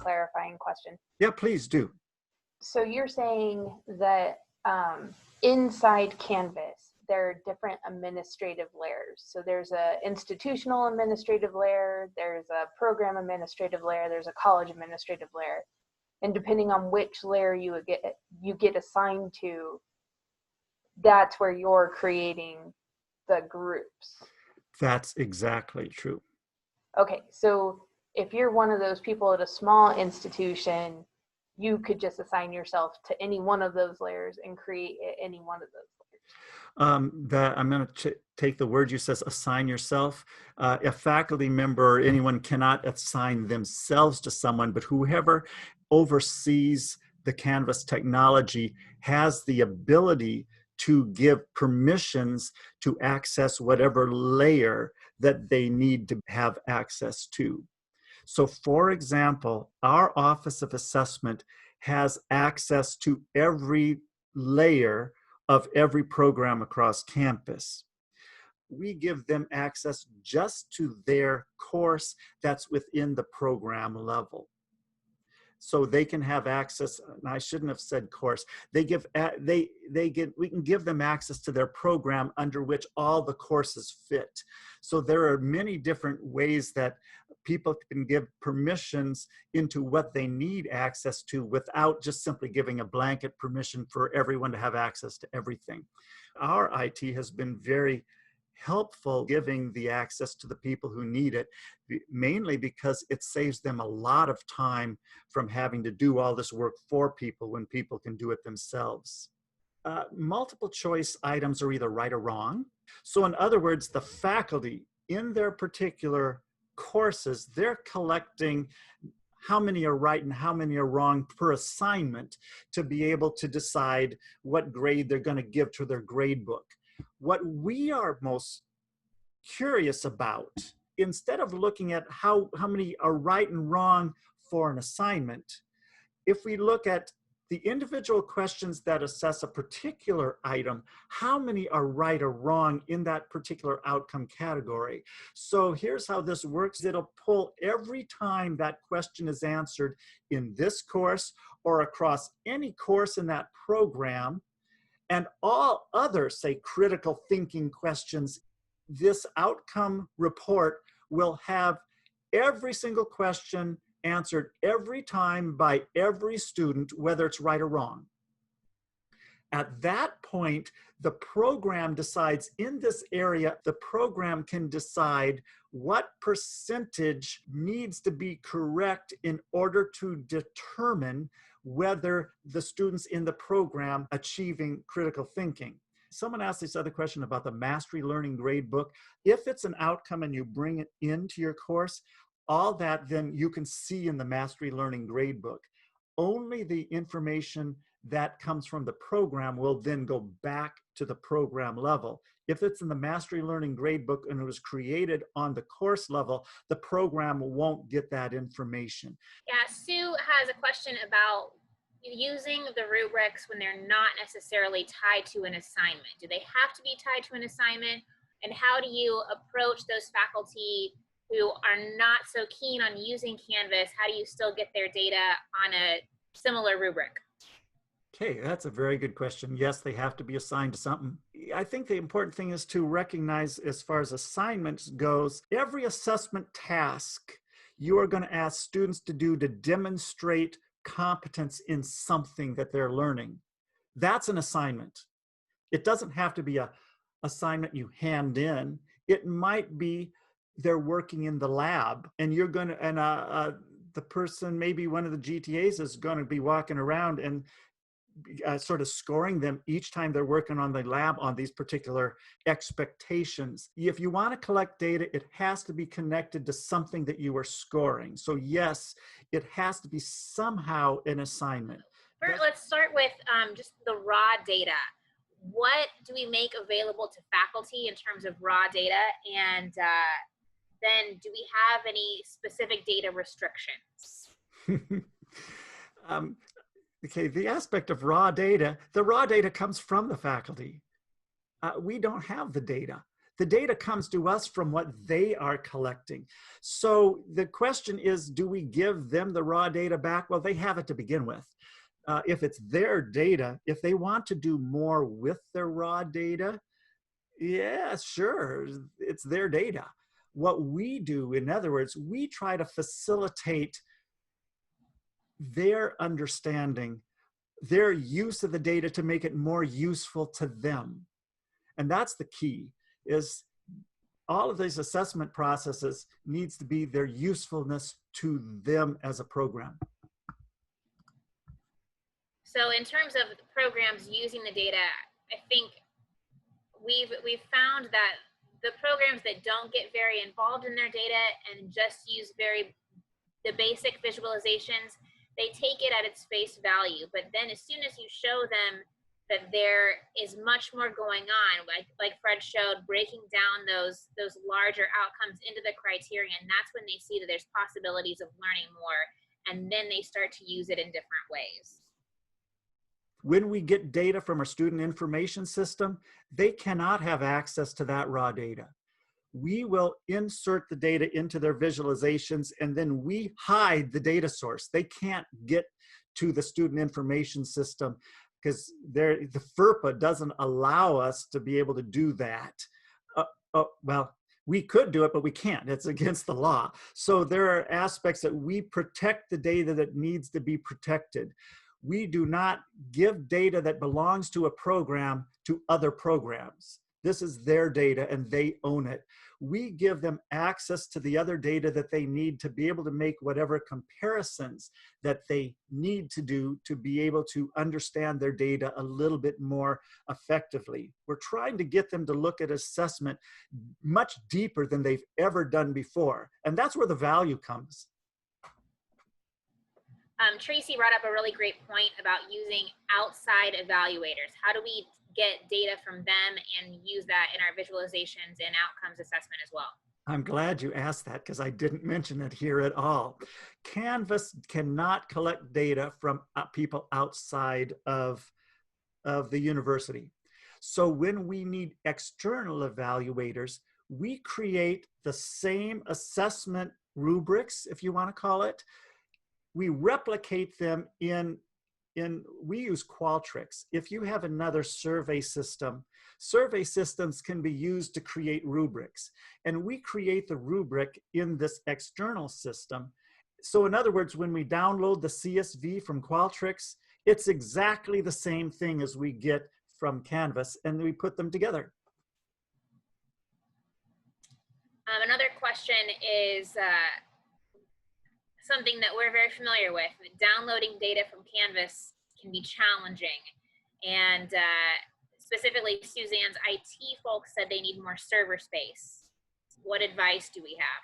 clarifying question. Yeah, please do. So you're saying that inside Canvas, there are different administrative layers. So there's a institutional administrative layer, there's a program administrative layer, there's a college administrative layer. And depending on which layer you get assigned to, that's where you're creating the groups. That's exactly true. Okay, so if you're one of those people at a small institution, you could just assign yourself to any one of those layers and create any one of those layers. That I'm going to take the word you says, assign yourself. A faculty member or anyone cannot assign themselves to someone, but whoever oversees the Canvas technology has the ability to give permissions to access whatever layer that they need to have access to. So for example, our Office of Assessment has access to every layer of every program across campus. We give them access just to their course that's within the program level. So they can have access, and I shouldn't have said course, we can give them access to their program under which all the courses fit. So there are many different ways that people can give permissions into what they need access to without just simply giving a blanket permission for everyone to have access to everything. Our IT has been very helpful giving the access to the people who need it, mainly because it saves them a lot of time from having to do all this work for people when people can do it themselves. Multiple choice items are either right or wrong. So in other words, the faculty in their particular courses, they're collecting how many are right and how many are wrong per assignment to be able to decide what grade they're going to give to their grade book. What we are most curious about, instead of looking at how many are right and wrong for an assignment, if we look at the individual questions that assess a particular item, how many are right or wrong in that particular outcome category? So here's how this works. It'll pull every time that question is answered in this course or across any course in that program, and all other, say, critical thinking questions. This outcome report will have every single question answered every time by every student, whether it's right or wrong. At that point, the program decides in this area, the program can decide what percentage needs to be correct in order to determine whether the students in the program achieving critical thinking. Someone asked this other question about the Mastery Learning Gradebook. If it's an outcome and you bring it into your course, all that then you can see in the Mastery Learning Gradebook. Only the information that comes from the program will then go back to the program level. If it's in the Mastery Learning Gradebook and it was created on the course level, the program won't get that information. Yeah, Sue has a question about using the rubrics when they're not necessarily tied to an assignment. Do they have to be tied to an assignment? And how do you approach those faculty who are not so keen on using Canvas? How do you still get their data on a similar rubric? Okay, that's a very good question. Yes, they have to be assigned to something. I think the important thing is to recognize, as far as assignments goes, every assessment task you are going to ask students to do to demonstrate competence in something that they're learning. That's an assignment. It doesn't have to be an assignment you hand in. It might be they're working in the lab and you're going to, and the person, maybe one of the GTAs is going to be walking around and sort of scoring them each time they're working on the lab on these particular expectations. If you want to collect data, it has to be connected to something that you are scoring. So yes, it has to be somehow an assignment. Let's start with just the raw data. What do we make available to faculty in terms of raw data? And then do we have any specific data restrictions? Okay, the aspect of raw data, the raw data comes from the faculty. We don't have the data. The data comes to us from what they are collecting. So the question is, do we give them the raw data back? Well, they have it to begin with. If it's their data, if they want to do more with their raw data, yeah, sure, it's their data. What we do, in other words, we try to facilitate their understanding, their use of the data to make it more useful to them. And that's the key, is all of these assessment processes needs to be their usefulness to them as a program. So in terms of programs using the data, I think we've found that the programs that don't get very involved in their data and just use the basic visualizations, they take it at its face value. But then as soon as you show them that there is much more going on, like Fred showed, breaking down those larger outcomes into the criteria, and that's when they see that there's possibilities of learning more, and then they start to use it in different ways. When we get data from our student information system, they cannot have access to that raw data. We will insert the data into their visualizations, and then we hide the data source. They can't get to the student information system because the FERPA doesn't allow us to be able to do that. Well, we could do it, but we can't. It's against the law. So there are aspects that we protect the data that needs to be protected. We do not give data that belongs to a program to other programs. This is their data and they own it. We give them access to the other data that they need to be able to make whatever comparisons that they need to do to be able to understand their data a little bit more effectively. We're trying to get them to look at assessment much deeper than they've ever done before. And that's where the value comes. Tracy brought up a really great point about using outside evaluators. How do we get data from them and use that in our visualizations and outcomes assessment as well? I'm glad you asked that because I didn't mention it here at all. Canvas cannot collect data from people outside of the university. So when we need external evaluators, we create the same assessment rubrics, if you want to call it. We replicate them we use Qualtrics. If you have another survey system, survey systems can be used to create rubrics. And we create the rubric in this external system. So in other words, when we download the CSV from Qualtrics, it's exactly the same thing as we get from Canvas, and we put them together. Another question is, something that we're very familiar with. Downloading data from Canvas can be challenging. And specifically, Suzanne's IT folks said they need more server space. What advice do we have?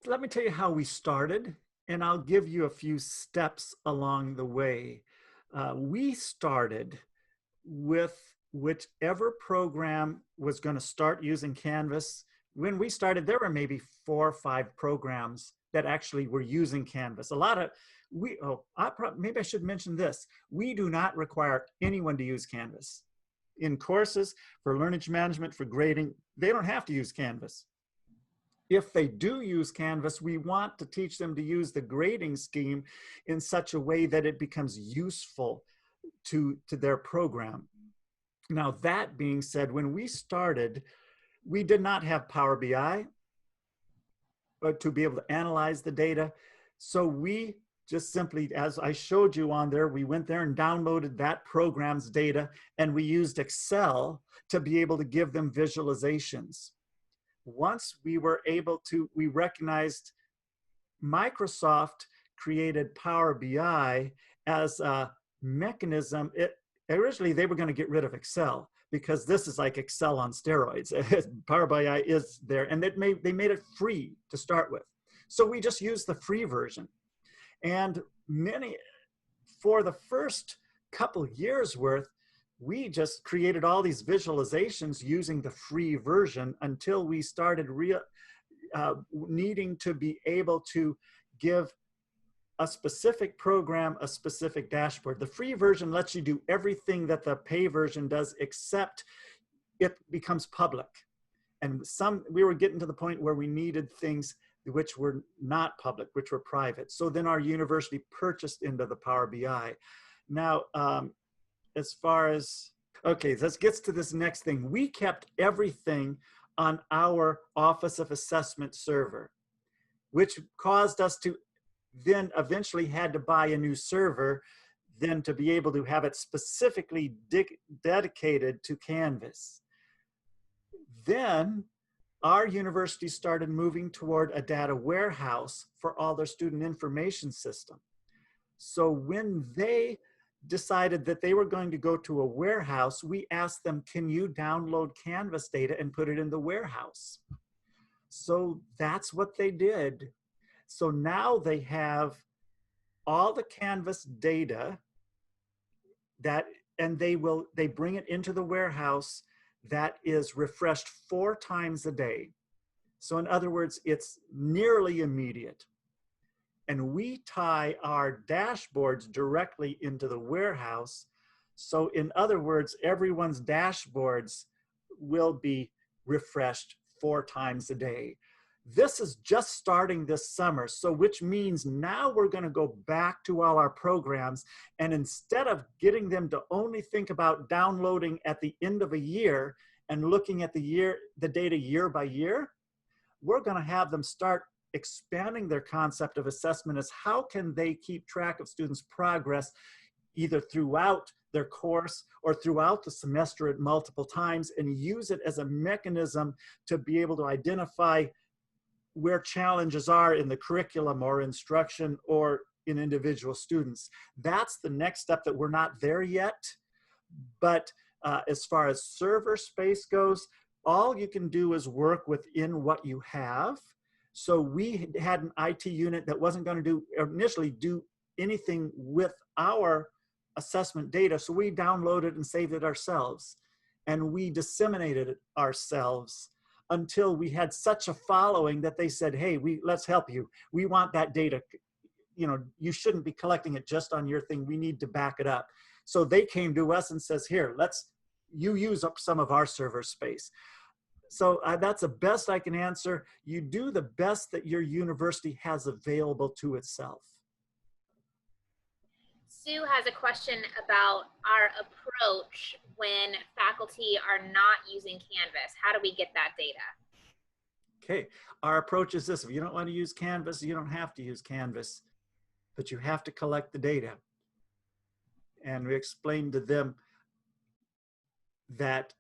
Let me tell you how we started, and I'll give you a few steps along the way. We started with whichever program was going to start using Canvas. When we started, there were maybe 4 or 5 programs that actually were using Canvas. A lot of, maybe I should mention this. We do not require anyone to use Canvas. In courses, for learning management, for grading, they don't have to use Canvas. If they do use Canvas, we want to teach them to use the grading scheme in such a way that it becomes useful to their program. Now, that being said, when we started, we did not have Power BI to be able to analyze the data. So we just simply, as I showed you on there, we went there and downloaded that program's data, and we used Excel to be able to give them visualizations. Once we were able to, we recognized Microsoft created Power BI as a mechanism. Originally, they were going to get rid of Excel, because this is like Excel on steroids. Power BI is there, and they made it free to start with. So we just used the free version. And for the first couple years worth, we just created all these visualizations using the free version until we started needing to be able to give a specific program a specific dashboard. The free version lets you do everything that the pay version does, except it becomes public. And we were getting to the point where we needed things which were not public, which were private. So then our university purchased into the Power BI. Now, as far as, okay, let's get to this next thing. We kept everything on our Office of Assessment server, which caused us to then eventually had to buy a new server then to be able to have it specifically dedicated to Canvas. Then our university started moving toward a data warehouse for all their student information system. So when they decided that they were going to go to a warehouse, we asked them, can you download Canvas data and put it in the warehouse? So that's what they did. So now they have all the Canvas data and they bring it into the warehouse that is refreshed 4 times a day. So in other words, it's nearly immediate. And we tie our dashboards directly into the warehouse. So in other words, everyone's dashboards will be refreshed 4 times a day. This is just starting this summer, so which means now we're going to go back to all our programs, and instead of getting them to only think about downloading at the end of a year and looking at the data year by year, we're going to have them start expanding their concept of assessment as how can they keep track of students' progress either throughout their course or throughout the semester at multiple times, and use it as a mechanism to be able to identify where challenges are in the curriculum or instruction or in individual students. That's the next step that we're not there yet. But as far as server space goes, all you can do is work within what you have. So we had an IT unit that wasn't going to initially do anything with our assessment data. So we downloaded and saved it ourselves. And we disseminated it ourselves until we had such a following that they said, hey, let's help you. We want that data. You know, you shouldn't be collecting it just on your thing. We need to back it up. So they came to us and says, here, you use up some of our server space. So that's the best I can answer. You do the best that your university has available to itself. Sue has a question about our approach when faculty are not using Canvas. How do we get that data? Okay, our approach is this. If you don't want to use Canvas, you don't have to use Canvas, but you have to collect the data. And we explained to them that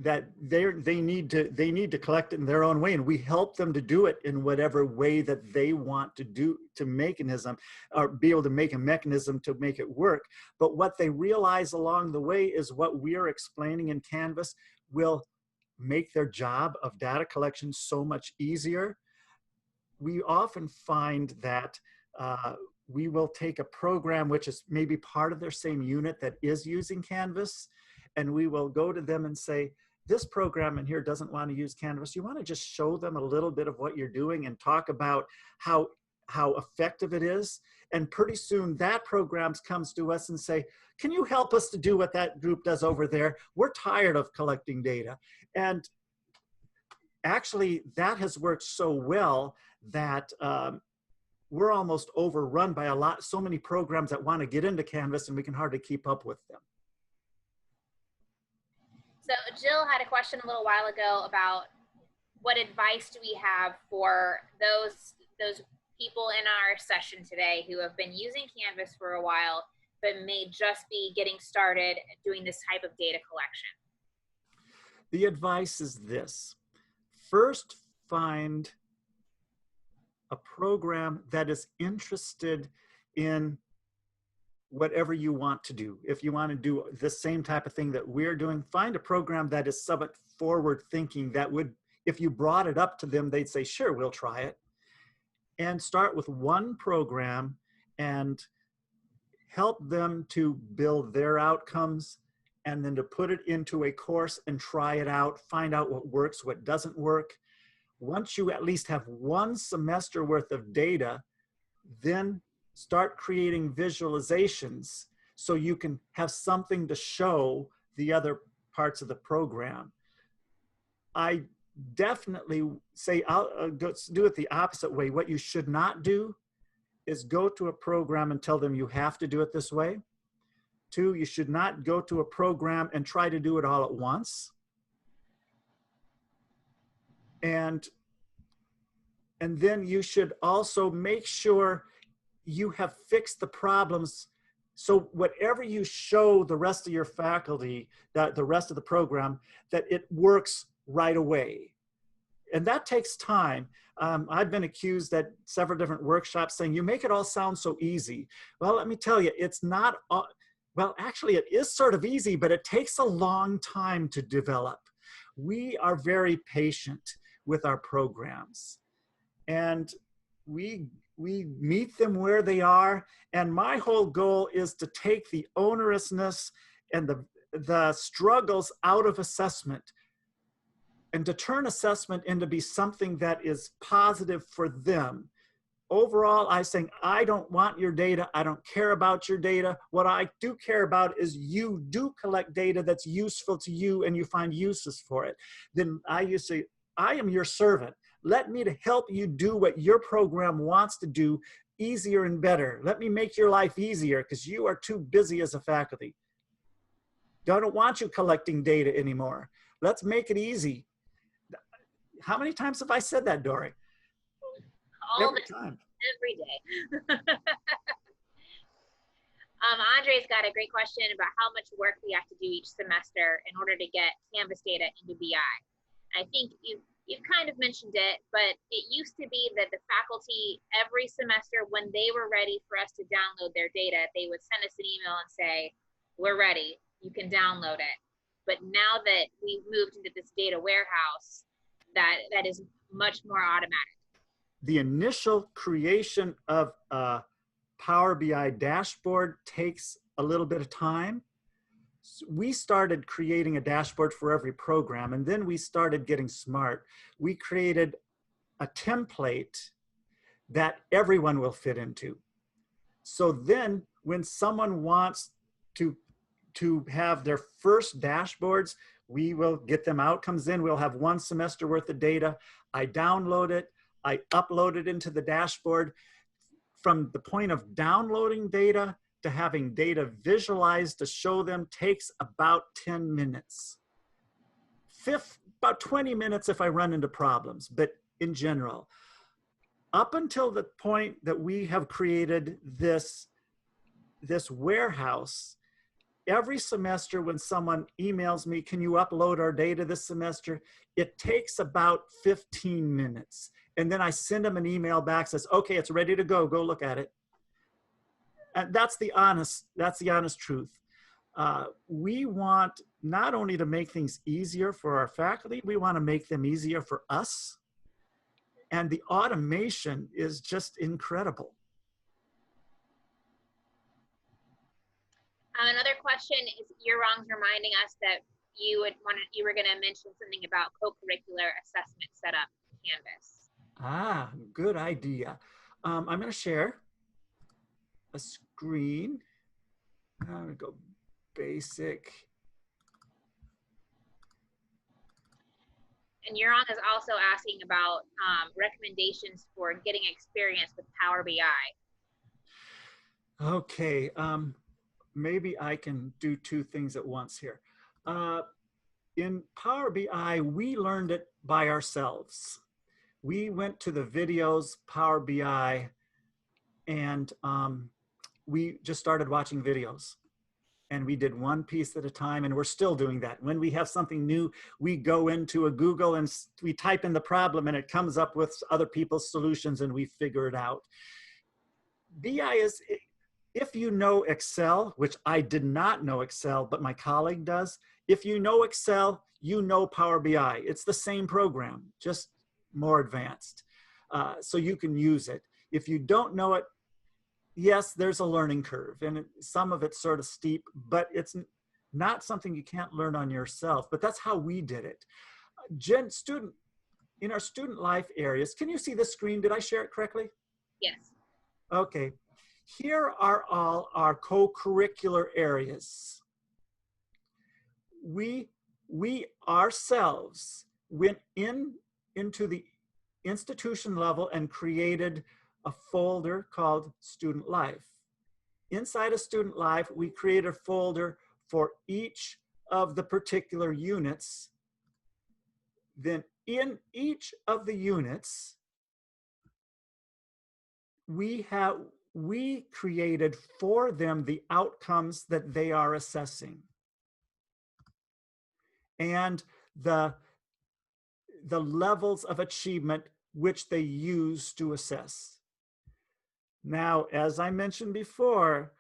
they need to collect it in their own way, and we help them to do it in whatever way that they want to do to mechanism or be able to make a mechanism to make it work. But what they realize along the way is what we are explaining in Canvas will make their job of data collection so much easier. We often find that we will take a program which is maybe part of their same unit that is using Canvas, and we will go to them and say, this program in here doesn't want to use Canvas. You want to just show them a little bit of what you're doing and talk about how effective it is. And pretty soon that program comes to us and say, can you help us to do what that group does over there? We're tired of collecting data. And actually that has worked so well that we're almost overrun by so many programs that want to get into Canvas, and we can hardly keep up with them. So Jill had a question a little while ago about what advice do we have for those people in our session today who have been using Canvas for a while, but may just be getting started doing this type of data collection? The advice is this. First, find a program that is interested in whatever you want to do. If you want to do the same type of thing that we're doing, find a program that is somewhat forward thinking that would, if you brought it up to them, they'd say, sure, we'll try it. And start with one program and help them to build their outcomes, and then to put it into a course and try it out, find out what works, what doesn't work. Once you at least have one semester worth of data, then start creating visualizations so you can have something to show the other parts of the program. I definitely say I'll do it the opposite way. What you should not do is go to a program and tell them you have to do it this way. 2, you should not go to a program and try to do it all at once. And then you should also make sure you have fixed the problems. So whatever you show the rest of your faculty, that the rest of the program, that it works right away. And that takes time. I've been accused at several different workshops saying, you make it all sound so easy. Well, let me tell you, it's not, well, actually it is sort of easy, but it takes a long time to develop. We are very patient with our programs, and we meet them where they are. And my whole goal is to take the onerousness and the struggles out of assessment, and to turn assessment into be something that is positive for them. Overall, I say, I don't want your data. I don't care about your data. What I do care about is you do collect data that's useful to you and you find uses for it. Then I used to say, I am your servant. Let me to help you do what your program wants to do easier and better. Let me make your life easier because you are too busy as a faculty. I don't want you collecting data anymore. Let's make it easy. How many times have I said that, Dory? Every time. Every day. Andre's got a great question about how much work we have to do each semester in order to get Canvas data into BI. I think you've kind of mentioned it, but it used to be that the faculty every semester, when they were ready for us to download their data, they would send us an email and say, we're ready, you can download it. But now that we've moved into this data warehouse, that is much more automatic. The initial creation of a Power BI dashboard takes a little bit of time. So we started creating a dashboard for every program, and then we started getting smart. We created a template that everyone will fit into. So then when someone wants to have their first dashboards, we will get them outcomes in. We'll have 1 semester worth of data. I download it. I upload it into the dashboard. From the point of downloading data to having data visualized to show them takes about 10 minutes. About 20 minutes if I run into problems, but in general. Up until the point that we have created this warehouse, every semester when someone emails me, can you upload our data this semester? It takes about 15 minutes. And then I send them an email back, says, okay, it's ready to go. Go look at it. And that's the honest truth. We want not only to make things easier for our faculty, we want to make them easier for us. And the automation is just incredible. Another question is, Yearong's reminding us that you were going to mention something about co-curricular assessment setup in Canvas. Ah, good idea. I'm going to share a screen. I'm going to go basic. And Yearong is also asking about recommendations for getting experience with Power BI. Okay, maybe I can do 2 things at once here. In Power BI, we learned it by ourselves. We went to the videos, Power BI, and we just started watching videos. And we did one piece at a time, and we're still doing that. When we have something new, we go into a Google and we type in the problem, and it comes up with other people's solutions, and we figure it out. BI is, if you know Excel, which I did not know Excel, but my colleague does. If you know Excel, you know Power BI. It's the same program, just more advanced. So you can use it. If you don't know it, yes, there's a learning curve, and some of it's sort of steep, but it's not something you can't learn on yourself. But that's how we did it. In our student life areas, can you see this screen? Did I share it correctly? Yes. Okay. Here are all our co-curricular areas. We we ourselves went into the institution level and created a folder called Student Life. Inside of Student Life, we created a folder for each of the particular units. Then in each of the units, we created for them the outcomes that they are assessing and the levels of achievement which they use to assess. Now, as I mentioned before,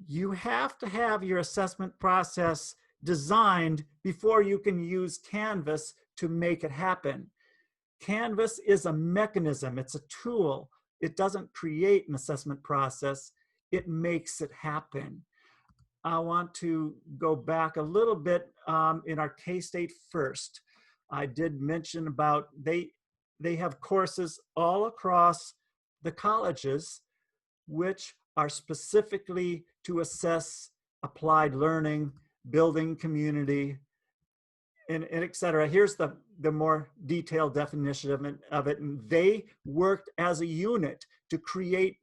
you have to have your assessment process designed before you can use Canvas to make it happen. Canvas is a mechanism, it's a tool. It doesn't create an assessment process, it makes it happen. I want to go back a little bit in our K-State First. I did mention about they have courses all across the colleges which are specifically to assess applied learning, building community, and et cetera. Here's the more detailed definition of it. And they worked as a unit to create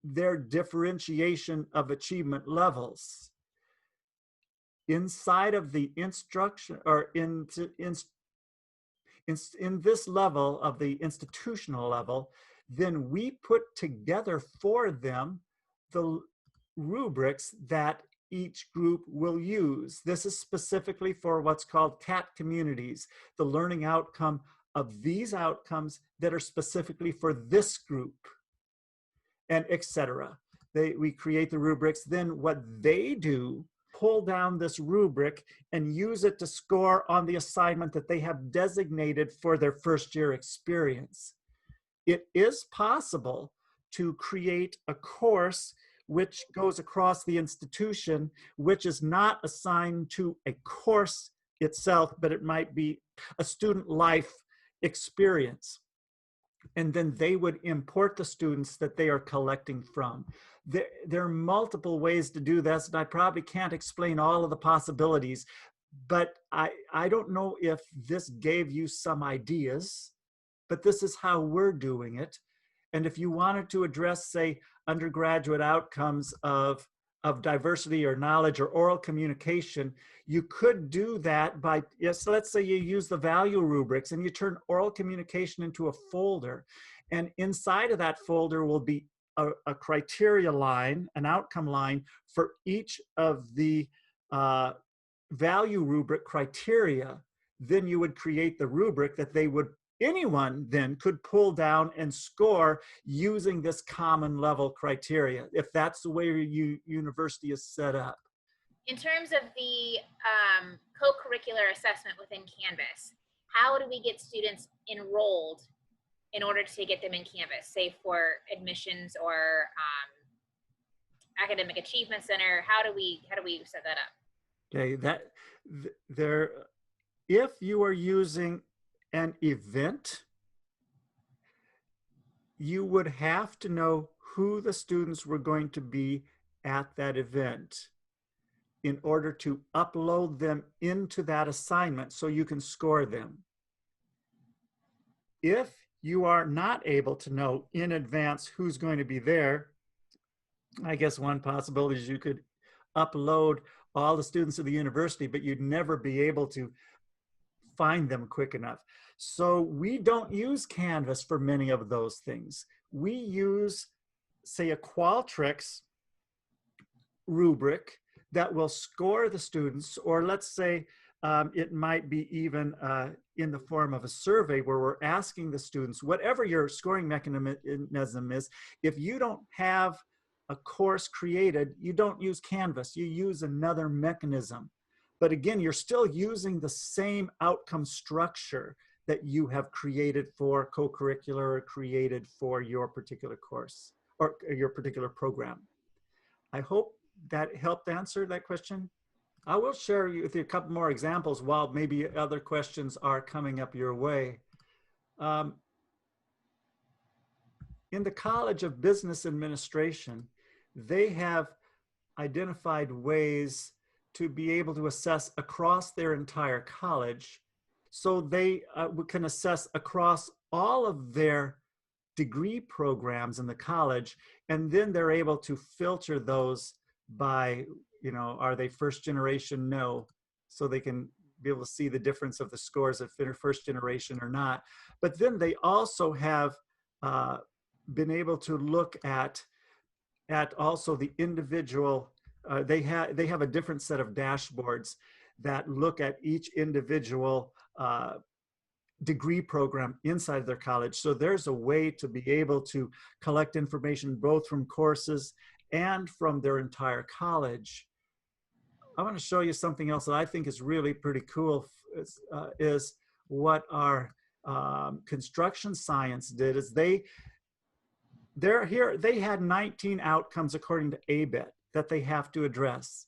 their differentiation of achievement levels. Inside of the instruction, or in this level of the institutional level, then we put together for them the rubrics that each group will use. This is specifically for what's called CAT communities, the learning outcome of these outcomes that are specifically for this group, and etc. We create the rubrics. Then what they do, pull down this rubric and use it to score on the assignment that they have designated for their first year experience. It is possible to create a course which goes across the institution, which is not assigned to a course itself, but it might be a student life experience. And then they would import the students that they are collecting from. There are multiple ways to do this, and I probably can't explain all of the possibilities, but I don't know if this gave you some ideas, but this is how we're doing it. And if you wanted to address, say, undergraduate outcomes of diversity or knowledge or oral communication, you could do that by, yes, let's say you use the value rubrics and you turn oral communication into a folder. And inside of that folder will be a criteria line, an outcome line for each of the value rubric criteria. Then you would create the rubric that anyone then could pull down and score using this common level criteria, if that's the way your university is set up. In terms of the co-curricular assessment within Canvas, how do we get students enrolled in order to get them in Canvas, say for admissions or academic achievement center? How do we set that up? Okay, if you are using an event, you would have to know who the students were going to be at that event in order to upload them into that assignment so you can score them. If you are not able to know in advance who's going to be there, I guess one possibility is you could upload all the students of the university, but you'd never be able to find them quick enough. So we don't use Canvas for many of those things. We use, say, a Qualtrics rubric that will score the students, or let's say it might be even in the form of a survey where we're asking the students, whatever your scoring mechanism is, if you don't have a course created, you don't use Canvas, you use another mechanism. But again, you're still using the same outcome structure that you have created for co-curricular or created for your particular course or your particular program. I hope that helped answer that question. I will share with you a couple more examples while maybe other questions are coming up your way. In the College of Business Administration, they have identified ways to be able to assess across their entire college, so they can assess across all of their degree programs in the college, and then they're able to filter those by, you know, are they first generation? No. So they can be able to see the difference of the scores if they're first generation or not. But then they also have been able to look at also the individual, they have a different set of dashboards that look at each individual degree program inside their college. So there's a way to be able to collect information both from courses and from their entire college. I want to show you something else that I think is really pretty cool, is what our construction science did. Is they had 19 outcomes according to ABET that they have to address.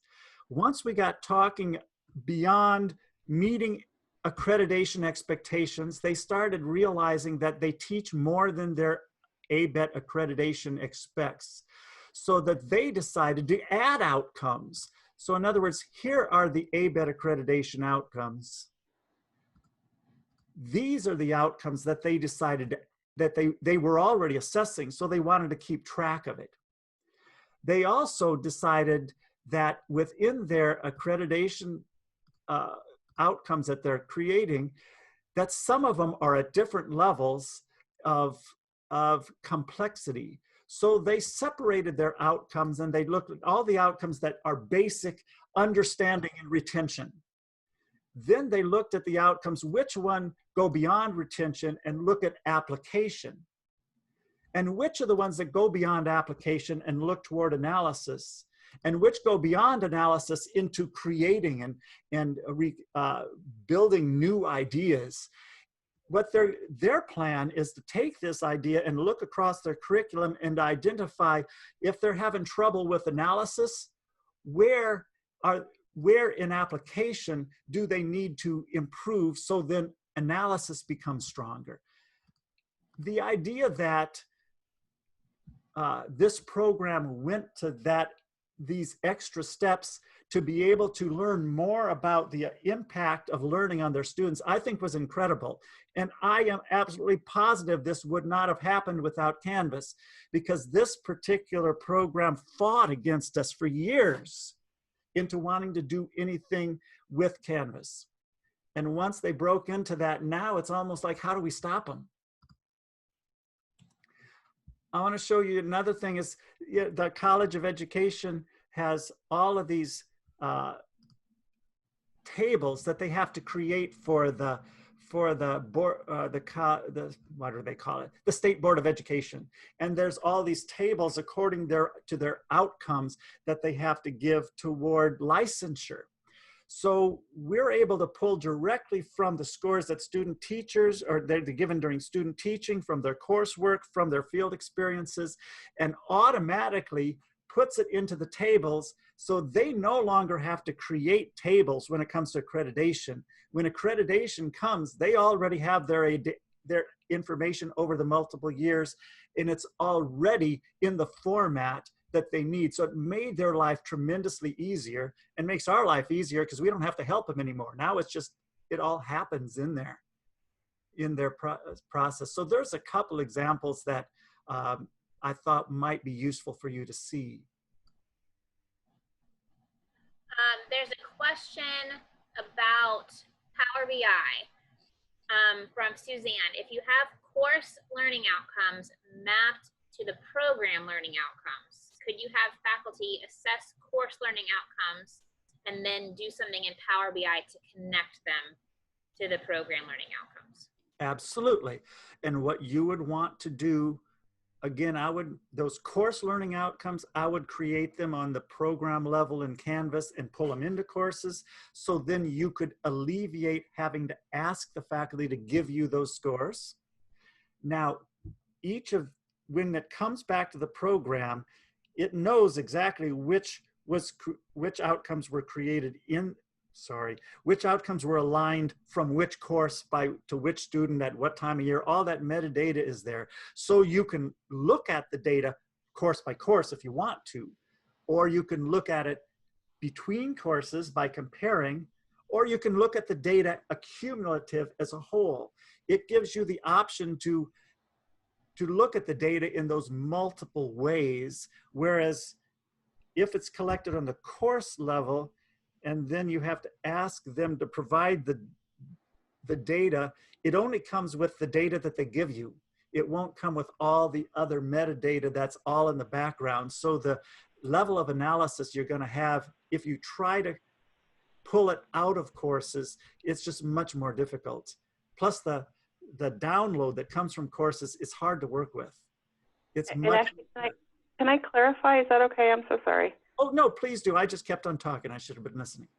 Once we got talking beyond meeting accreditation expectations, they started realizing that they teach more than their ABET accreditation expects, so that they decided to add outcomes. So in other words, here are the ABET accreditation outcomes. These are the outcomes that they decided that they were already assessing, so they wanted to keep track of it. They also decided that within their accreditation outcomes that they're creating, that some of them are at different levels of complexity. So they separated their outcomes, and they looked at all the outcomes that are basic understanding and retention. Then they looked at the outcomes, which one go beyond retention and look at application. And which are the ones that go beyond application and look toward analysis, and which go beyond analysis into creating and building new ideas. What their plan is to take this idea and look across their curriculum and identify if they're having trouble with analysis, where in application do they need to improve, so then analysis becomes stronger. The idea that this program went to these extra steps to be able to learn more about the impact of learning on their students, I think was incredible. And I am absolutely positive this would not have happened without Canvas, because this particular program fought against us for years into wanting to do anything with Canvas. And once they broke into that, now it's almost like, how do we stop them? I want to show you another thing is the College of Education has all of these tables that they have to create for the board, what do they call it? The State Board of Education. And there's all these tables according to their outcomes that they have to give toward licensure. So we're able to pull directly from the scores that student teachers, or they're given during student teaching, from their coursework, from their field experiences, and automatically puts it into the tables, so they no longer have to create tables when it comes to accreditation. When accreditation comes, they already have their information over the multiple years, and it's already in the format that they need. So it made their life tremendously easier, and makes our life easier because we don't have to help them anymore. Now it's just, it all happens in there, in their process. So there's a couple examples that I thought might be useful for you to see. There's a question about Power BI from Suzanne. If you have course learning outcomes mapped to the program learning outcomes, could you have faculty assess course learning outcomes and then do something in Power BI to connect them to the program learning outcomes? Absolutely. And what you would want to do, again, those course learning outcomes, I would create them on the program level in Canvas and pull them into courses. So then you could alleviate having to ask the faculty to give you those scores. Now, when it comes back to the program, it knows exactly which outcomes were created which outcomes were aligned from which course to which student at what time of year. All that metadata is there. So you can look at the data course by course if you want to, or you can look at it between courses by comparing, or you can look at the data accumulative as a whole. It gives you the option to look at the data in those multiple ways, whereas if it's collected on the course level, and then you have to ask them to provide the data, it only comes with the data that they give you. It won't come with all the other metadata that's all in the background. So the level of analysis you're going to have, if you try to pull it out of courses, it's just much more difficult. Plus the download that comes from courses is hard to work with. It's And much. actually, can I clarify? Is that okay? I'm so sorry. Oh, no, please do. I just kept on talking. I should have been listening.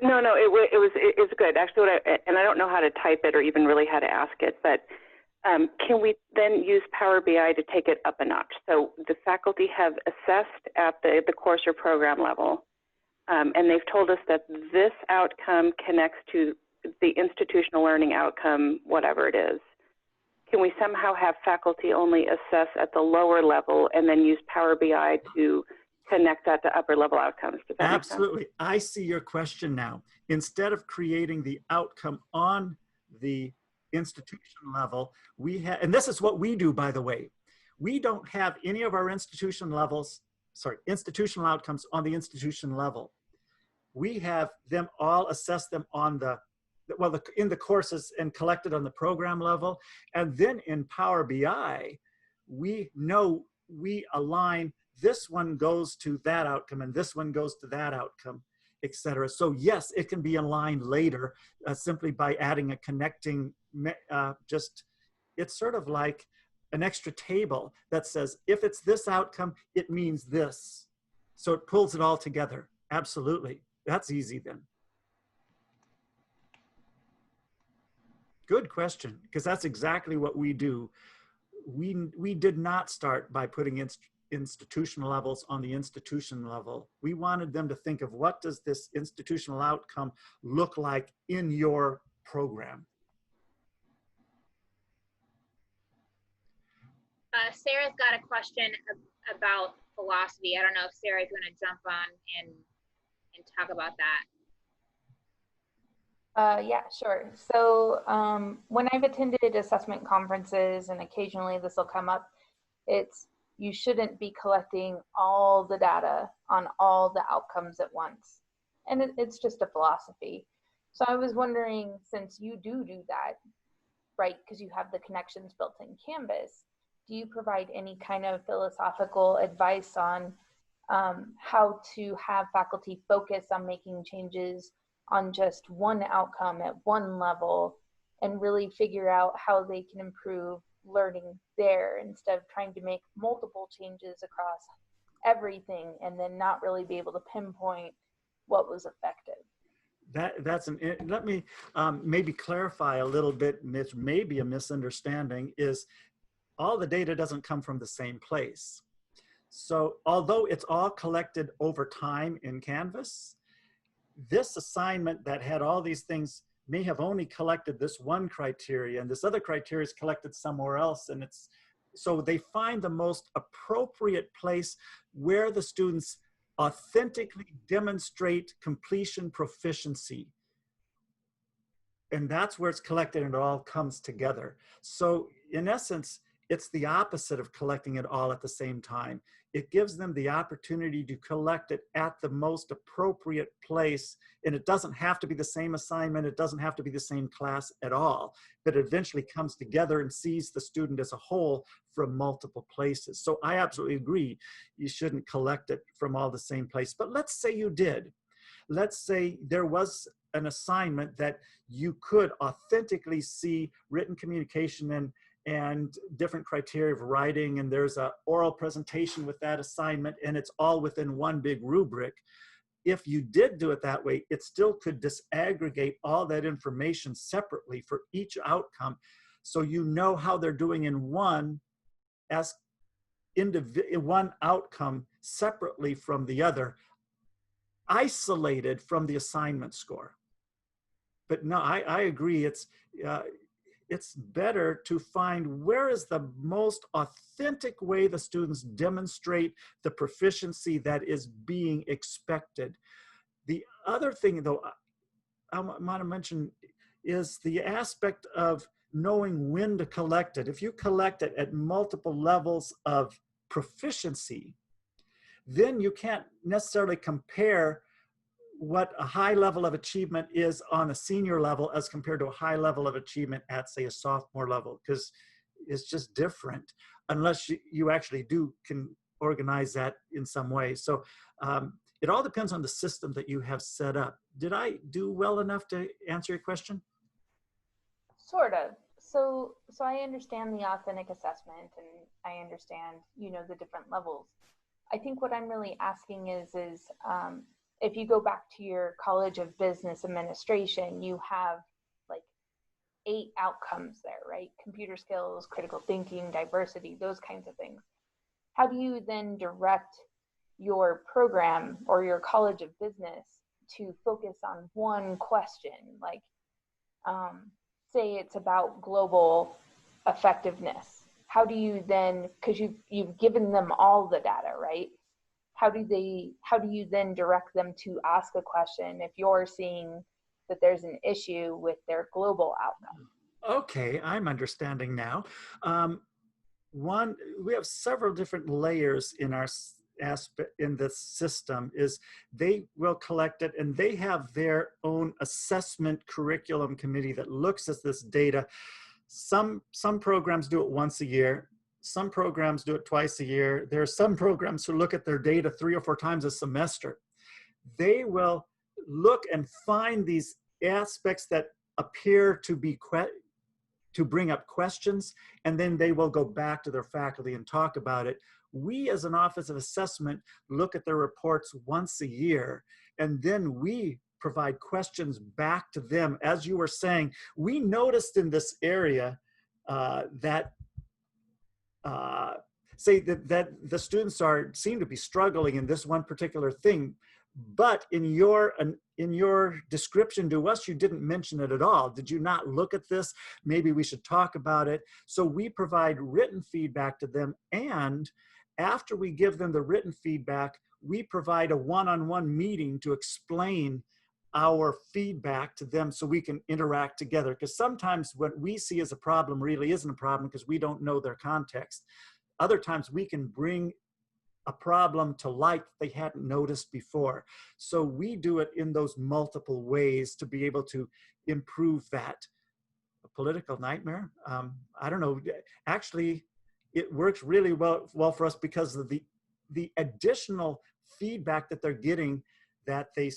No, it's good. Actually, and I don't know how to type it or even really how to ask it, but can we then use Power BI to take it up a notch? So the faculty have assessed at the course or program level, and they've told us that this outcome connects to the institutional learning outcome, whatever it is. Can we somehow have faculty only assess at the lower level and then use Power BI to connect that to upper level outcomes? Does that Absolutely. I see your question now. Instead of creating the outcome on the institution level, we have, and this is what we do, by the way, we don't have any of our institutional outcomes on the institution level. We have them all assess them on in the courses and collected on the program level. And then in Power BI, we know we align, this one goes to that outcome and this one goes to that outcome, etc. So yes, it can be aligned later simply by adding a connecting, it's sort of like an extra table that says, if it's this outcome, it means this. So it pulls it all together. Absolutely. That's easy then. Good question, because that's exactly what we do. We did not start by putting institutional levels on the institution level. We wanted them to think of, what does this institutional outcome look like in your program? Sarah's got a question about philosophy. I don't know if Sarah's going to jump on and talk about that. Yeah, sure. So when I've attended assessment conferences, and occasionally this will come up, it's you shouldn't be collecting all the data on all the outcomes at once. And it's just a philosophy. So I was wondering, since you do that, right, because you have the connections built in Canvas, do you provide any kind of philosophical advice on how to have faculty focus on making changes on just one outcome at one level and really figure out how they can improve learning there, instead of trying to make multiple changes across everything and then not really be able to pinpoint what was effective? Let me maybe clarify a little bit, Mitch, maybe a misunderstanding is all the data doesn't come from the same place. So although it's all collected over time in Canvas, this assignment that had all these things may have only collected this one criteria, and this other criteria is collected somewhere else. And so they find the most appropriate place where the students authentically demonstrate completion proficiency. And that's where it's collected and it all comes together. So in essence, it's the opposite of collecting it all at the same time. It gives them the opportunity to collect it at the most appropriate place. And it doesn't have to be the same assignment. It doesn't have to be the same class at all, but it eventually comes together and sees the student as a whole from multiple places. So I absolutely agree. You shouldn't collect it from all the same place, but let's say you did. Let's say there was an assignment that you could authentically see written communication and different criteria of writing, and there's an oral presentation with that assignment, and it's all within one big rubric. If you did do it that way, it still could disaggregate all that information separately for each outcome, so you know how they're doing in one outcome separately from the other, isolated from the assignment score. But no, I agree. It's better to find where is the most authentic way the students demonstrate the proficiency that is being expected. The other thing, though, I want to mention is the aspect of knowing when to collect it. If you collect it at multiple levels of proficiency, then you can't necessarily compare what a high level of achievement is on a senior level as compared to a high level of achievement at, say, a sophomore level, because it's just different unless you actually can organize that in some way. So it all depends on the system that you have set up. Did I do well enough to answer your question? Sort of. So I understand the authentic assessment, and I understand, the different levels. I think what I'm really asking is if you go back to your College of Business Administration, you have like 8 outcomes there, right? Computer skills, critical thinking, diversity, those kinds of things. How do you then direct your program or your College of Business to focus on one question? Like, say it's about global effectiveness. How do you then, because you've given them all the data, right? How do you then direct them to ask a question if you're seeing that there's an issue with their global outcome? Okay, I'm understanding now. We have several different layers in our aspect in this system. Is they will collect it, and they have their own assessment curriculum committee that looks at this data. Some programs do it once a year. Some programs do it twice a year. There are some programs who look at their data 3 or 4 times a semester. They will look and find these aspects that appear to be to bring up questions, and then they will go back to their faculty and talk about it. We, as an Office of Assessment, look at their reports once a year, and then we provide questions back to them. As you were saying, we noticed in this area that say that the students seem to be struggling in this one particular thing, but in your description to us, you didn't mention it at all. Did you not look at this? Maybe we should talk about it. So we provide written feedback to them, and after we give them the written feedback, we provide a one-on-one meeting to explain our feedback to them so we can interact together. Because sometimes what we see as a problem really isn't a problem because we don't know their context. Other times we can bring a problem to light they hadn't noticed before. So we do it in those multiple ways to be able to improve that. A political nightmare? I don't know. Actually, it works really well for us because of the additional feedback that they're getting, that they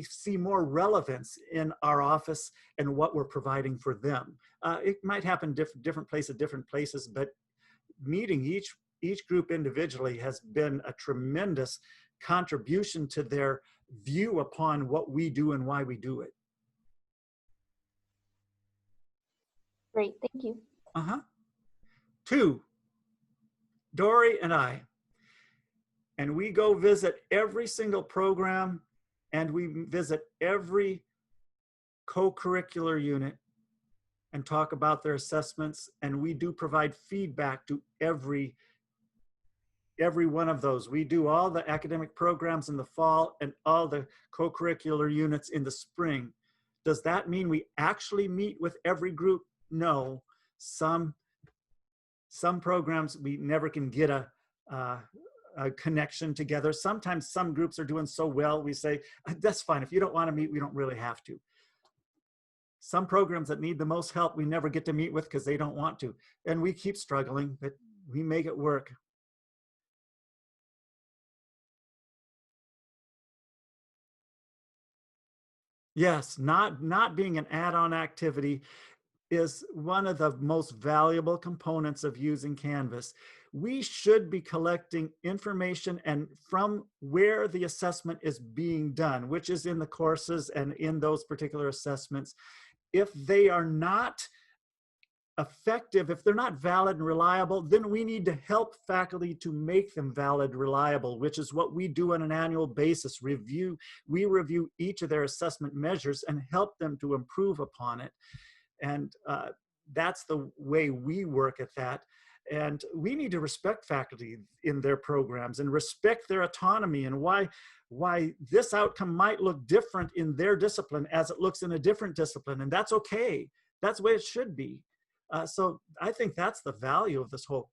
see more relevance in our office and what we're providing for them. It might happen different places, but meeting each group individually has been a tremendous contribution to their view upon what we do and why we do it. Great, thank you. 2, Dory and I, and we go visit every single program, and we visit every co-curricular unit and talk about their assessments, and we do provide feedback to every one of those. We do all the academic programs in the fall and all the co-curricular units in the spring. Does that mean we actually meet with every group? No. Some programs we never can get a connection together. Sometimes some groups are doing so well, we say, that's fine. If you don't want to meet, we don't really have to. Some programs that need the most help, we never get to meet with because they don't want to. And we keep struggling, but we make it work. Yes, not being an add-on activity is one of the most valuable components of using Canvas. We should be collecting information and from where the assessment is being done, which is in the courses and in those particular assessments. If they are not effective, if they're not valid and reliable, then we need to help faculty to make them valid, reliable, which is what we do on an annual basis. We review each of their assessment measures and help them to improve upon it. And that's the way we work at that. And we need to respect faculty in their programs and respect their autonomy, and why this outcome might look different in their discipline as it looks in a different discipline. And that's okay. That's the way it should be. So I think that's the value of this whole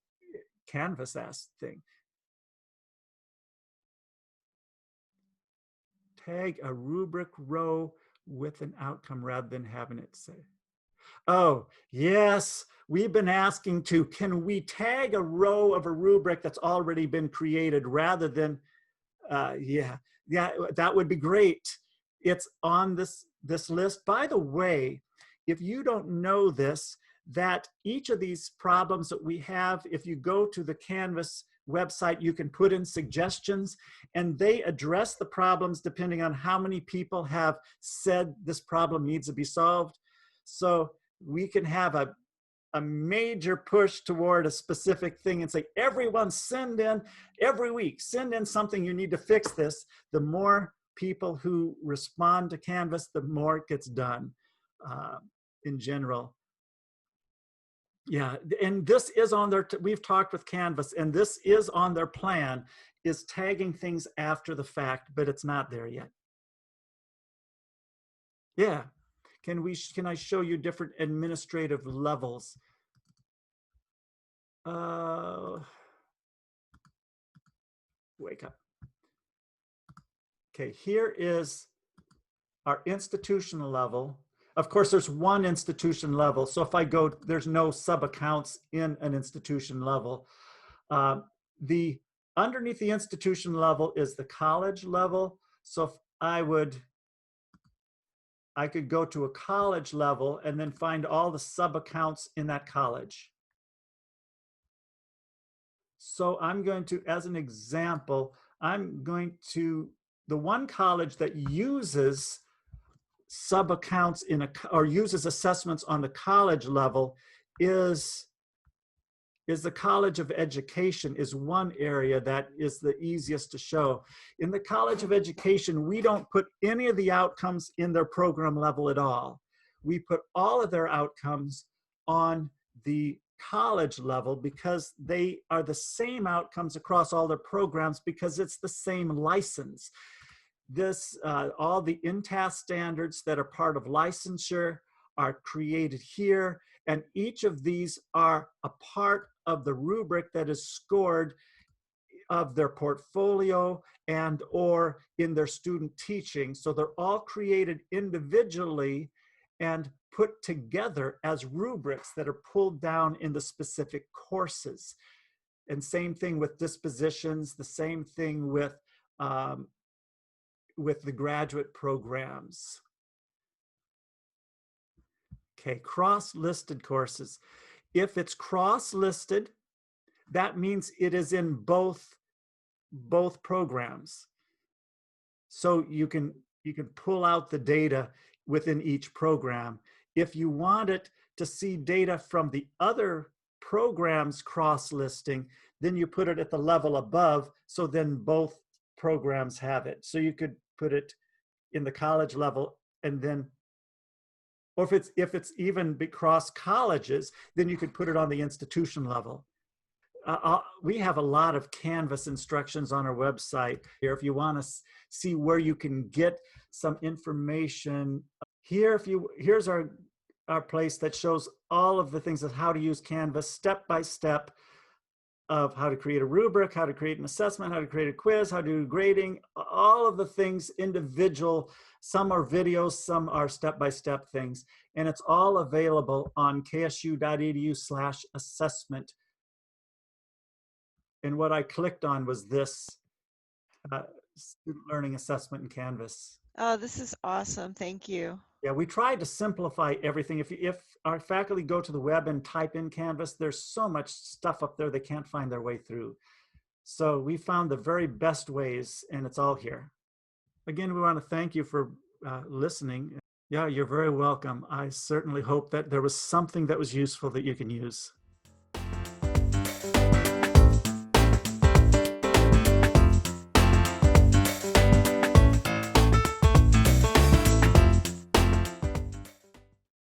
Canvas thing. Tag a rubric row with an outcome rather than having it say. Oh, yes, we've been asking to, can we tag a row of a rubric that's already been created rather than, yeah, that would be great. It's on this list. By the way, if you don't know this, that each of these problems that we have, if you go to the Canvas website, you can put in suggestions, and they address the problems depending on how many people have said this problem needs to be solved. So we can have a major push toward a specific thing and say, everyone send in, every week, send in something you need to fix this. The more people who respond to Canvas, the more it gets done in general. Yeah, and this is on their, we've talked with Canvas, and this is on their plan, is tagging things after the fact, but it's not there yet. Yeah, can I show you different administrative levels? Wake up. Okay, here is our institutional level. Of course, there's one institution level. So if I go, there's no sub-accounts in an institution level. Underneath the institution level is the college level. So if I could go to a college level and then find all the sub-accounts in that college. So I'm going to, as an example, I'm going to, the one college that uses sub-accounts or uses assessments on the college level is the College of Education, is one area that is the easiest to show. In the College of Education, we don't put any of the outcomes in their program level at all. We put all of their outcomes on the college level because they are the same outcomes across all their programs because it's the same license. All the INTAS standards that are part of licensure are created here, and each of these are a part of the rubric that is scored of their portfolio and or in their student teaching. So they're all created individually and put together as rubrics that are pulled down in the specific courses. And same thing with dispositions, the same thing with the graduate programs. Okay, cross-listed courses. If it's cross-listed, that means it is in both programs. So you can pull out the data within each program. If you want it to see data from the other programs cross-listing, then you put it at the level above, so then both programs have it. So you could put it in the college level, and then, or if it's even across colleges, then you could put it on the institution level. We have a lot of Canvas instructions on our website here. If you want to see where you can get some information here, here's our place that shows all of the things of how to use Canvas step by step, of how to create a rubric, how to create an assessment, how to create a quiz, how to do grading, all of the things individual. Some are videos, some are step-by-step things. And it's all available on ksu.edu/assessment. And what I clicked on was this student learning assessment in Canvas. Oh, this is awesome. Thank you. Yeah, we tried to simplify everything. If our faculty go to the web and type in Canvas, there's so much stuff up there they can't find their way through. So we found the very best ways, and it's all here. Again, we want to thank you for listening. Yeah, you're very welcome. I certainly hope that there was something that was useful that you can use.